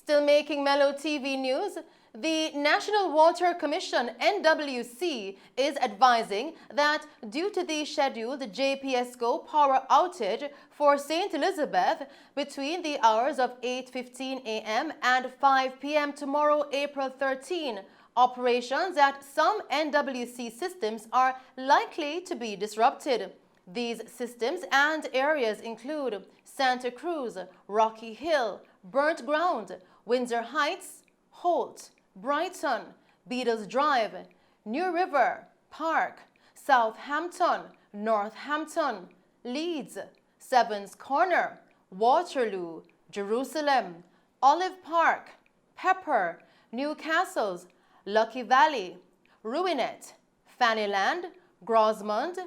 Still making Mello TV news, the National Water Commission, NWC, is advising that due to the scheduled JPSCO power outage for St. Elizabeth between the hours of 8:15 a.m. and 5 p.m. tomorrow, April 13, operations at some NWC systems are likely to be disrupted. These systems and areas include Santa Cruz, Rocky Hill, Burnt Ground, Windsor Heights, Holt, Brighton, Beadles Drive, New River, Park, Southampton, Northampton, Leeds, Sevens Corner, Waterloo, Jerusalem, Olive Park, Pepper, Newcastles, Lucky Valley, Ruinet, Fannyland, Grosmond,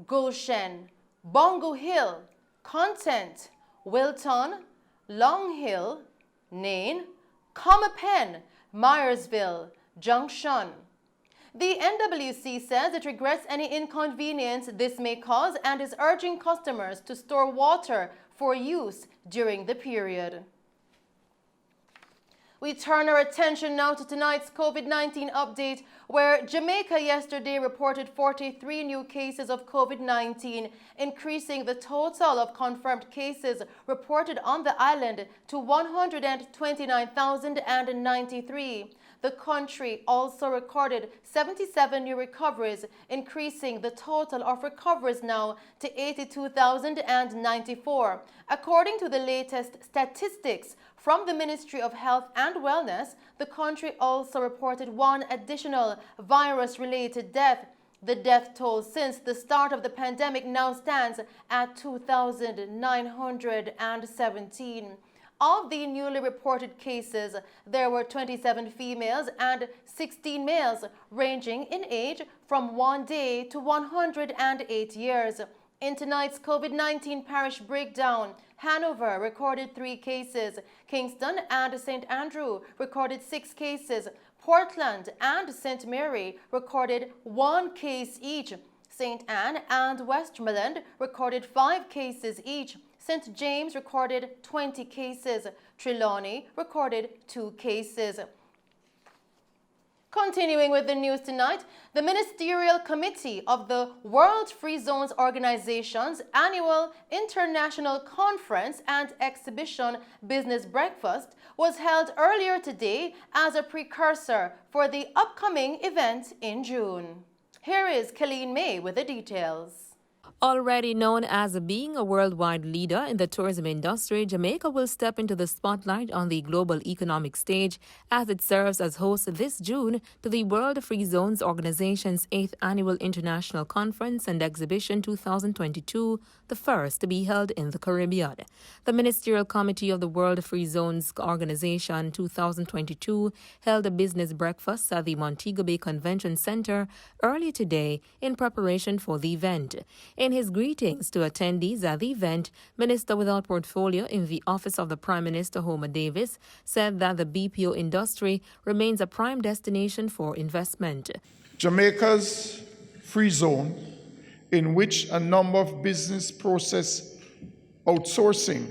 Goshen, Bongo Hill, Content, Wilton, Long Hill, Nain, Comapen, Myersville, Junction. The NWC says it regrets any inconvenience this may cause and is urging customers to store water for use during the period. We turn our attention now to tonight's COVID-19 update, where Jamaica yesterday reported 43 new cases of COVID-19, increasing the total of confirmed cases reported on the island to 129,093. The country also recorded 77 new recoveries, increasing the total of recoveries now to 82,094. According to the latest statistics from the Ministry of Health and Wellness, the country also reported one additional virus-related death. The death toll since the start of the pandemic now stands at 2,917. Of the newly reported cases, there were 27 females and 16 males, ranging in age from 1 day to 108 years. In tonight's COVID-19 parish breakdown, Hanover recorded 3 cases, Kingston and St. Andrew recorded 6 cases, Portland and St. Mary recorded 1 case each, St. Anne and Westmoreland recorded 5 cases each, St. James recorded 20 cases, Trelawney recorded 2 cases. Continuing with the news tonight, the Ministerial Committee of the World Free Zones Organization's annual International Conference and Exhibition Business Breakfast was held earlier today as a precursor for the upcoming event in June. Here is Colleen May with the details. Already known as being a worldwide leader in the tourism industry, Jamaica will step into the spotlight on the global economic stage as it serves as host this June to the World Free Zones Organization's 8th Annual International Conference and Exhibition 2022, the first to be held in the Caribbean. The Ministerial Committee of the World Free Zones Organization 2022 held a business breakfast at the Montego Bay Convention Center early today in preparation for the event. In his greetings to attendees at the event, Minister without portfolio in the Office of the Prime Minister, Homer Davis, said that the BPO industry remains a prime destination for investment. Jamaica's free zone, in which a number of business process outsourcing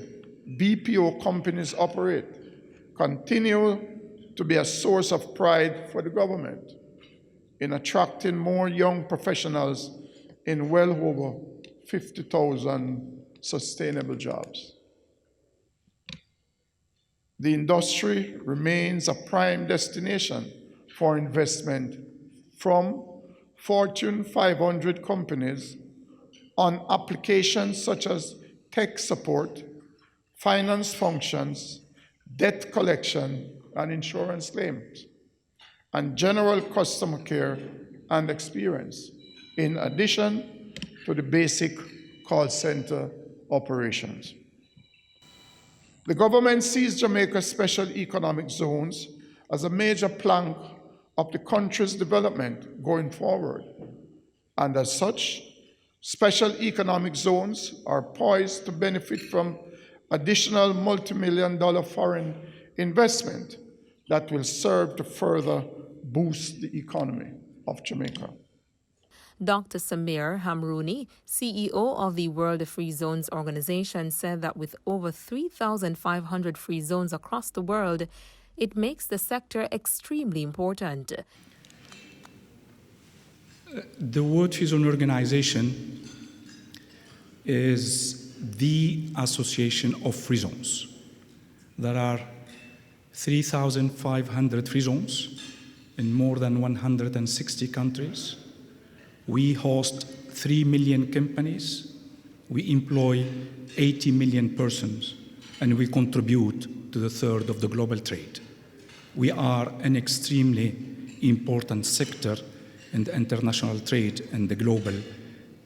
BPO companies operate, continue to be a source of pride for the government in attracting more young professionals in well over 50,000 sustainable jobs. The industry remains a prime destination for investment from Fortune 500 companies on applications such as tech support, finance functions, debt collection and insurance claims, and general customer care and experience, in addition to the basic call center operations. The government sees Jamaica's special economic zones as a major plank of the country's development going forward, and as such, special economic zones are poised to benefit from additional multi-million-dollar foreign investment that will serve to further boost the economy of Jamaica. Dr. Samir Hamrouni, CEO of the World Free Zones Organization, said that with over 3,500 free zones across the world, it makes the sector extremely important. The World Free Zone Organization is the association of free zones. There are 3,500 free zones in more than 160 countries. We host 3 million companies. We employ 80 million persons, and we contribute to the third of the global trade. We are an extremely important sector in the international trade and the global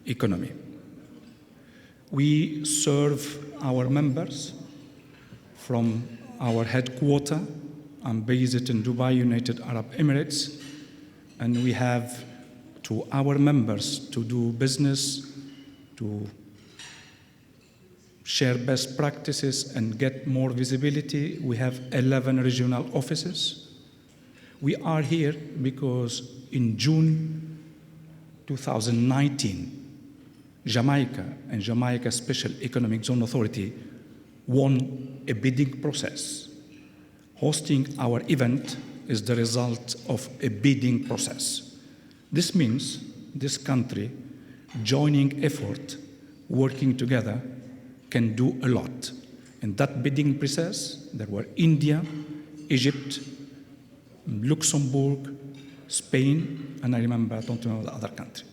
economy. We serve our members from our headquarters. I'm based in Dubai, United Arab Emirates, and we have to our members to do business, to share best practices and get more visibility. We have 11 regional offices. We are here because in June 2019, Jamaica and Jamaica Special Economic Zone Authority won a bidding process. Hosting our event is the result of a bidding process. This means this country joining effort, working together, can do a lot. In that bidding process, there were India, Egypt, Luxembourg, Spain, and I don't remember the other country.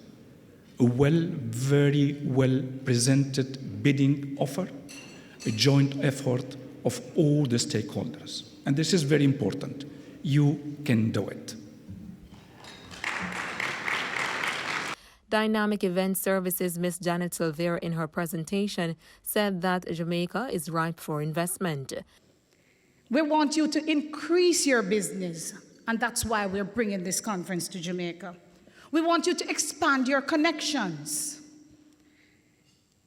A very well presented bidding offer, a joint effort of all the stakeholders. And this is very important. You can do it. Dynamic Event Services Ms. Janet Silver in her presentation said that Jamaica is ripe for investment. We want you to increase your business, and that's why we're bringing this conference to Jamaica. We want you to expand your connections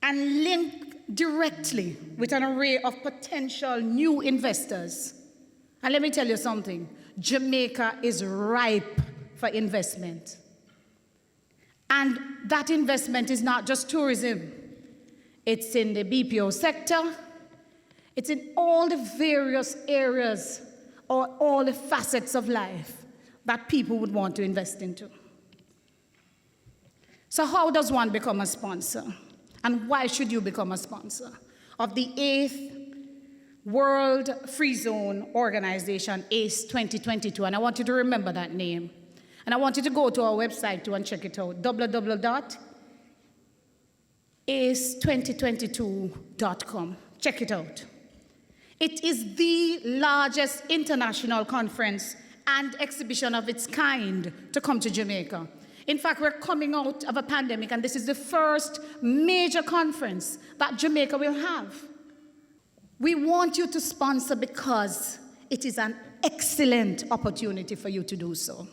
and link directly with an array of potential new investors. And let me tell you something, Jamaica is ripe for investment. And that investment is not just tourism. It's in the BPO sector. It's in all the various areas or all the facets of life that people would want to invest into. So how does one become a sponsor? And why should you become a sponsor of the 8th World Free Zone Organization, ACE 2022? And I want you to remember that name. And I want you to go to our website too and check it out, www.ace2022.com. Check it out. It is the largest international conference and exhibition of its kind to come to Jamaica. In fact, we're coming out of a pandemic, and this is the first major conference that Jamaica will have. We want you to sponsor because it is an excellent opportunity for you to do so.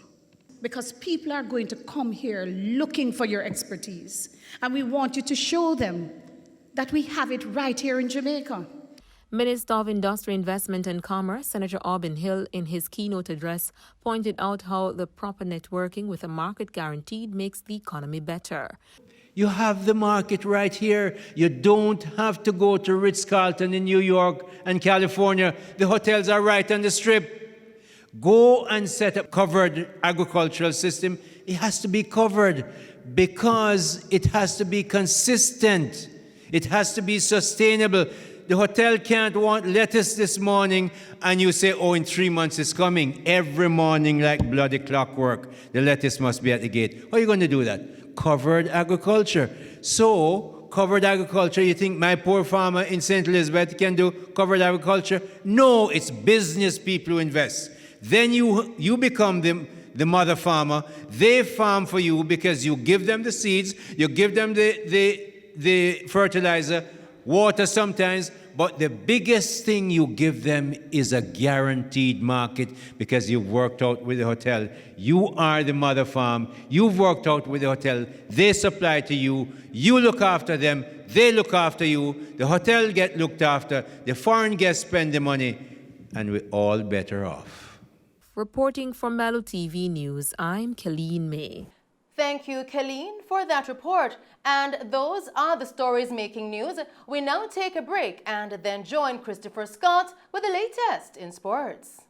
Because people are going to come here looking for your expertise, and we want you to show them that we have it right here in Jamaica. Minister of Industry, Investment and Commerce, Senator Aubin Hill, in his keynote address, pointed out how the proper networking with a market guaranteed makes the economy better. You have the market right here. You don't have to go to Ritz-Carlton in New York and California. The hotels are right on the strip. Go and set up covered agricultural system. It has to be covered because it has to be consistent. It has to be sustainable. The hotel can't want lettuce this morning and you say, oh, in 3 months it's coming. Every morning like bloody clockwork, the lettuce must be at the gate. How are you going to do that? Covered agriculture. So, covered agriculture, you think my poor farmer in St. Elizabeth can do covered agriculture? No, it's business people who invest. Then you become the mother farmer. They farm for you because you give them the seeds, you give them the fertilizer, water sometimes, but the biggest thing you give them is a guaranteed market because you've worked out with the hotel. You are the mother farm. You've worked out with the hotel. They supply to you. You look after them. They look after you. The hotel get looked after. The foreign guests spend the money, and we're all better off. Reporting for Mello TV News, I'm Colleen May. Thank you, Colleen, for that report. And those are the stories making news. We now take a break and then join Christopher Scott with the latest in sports.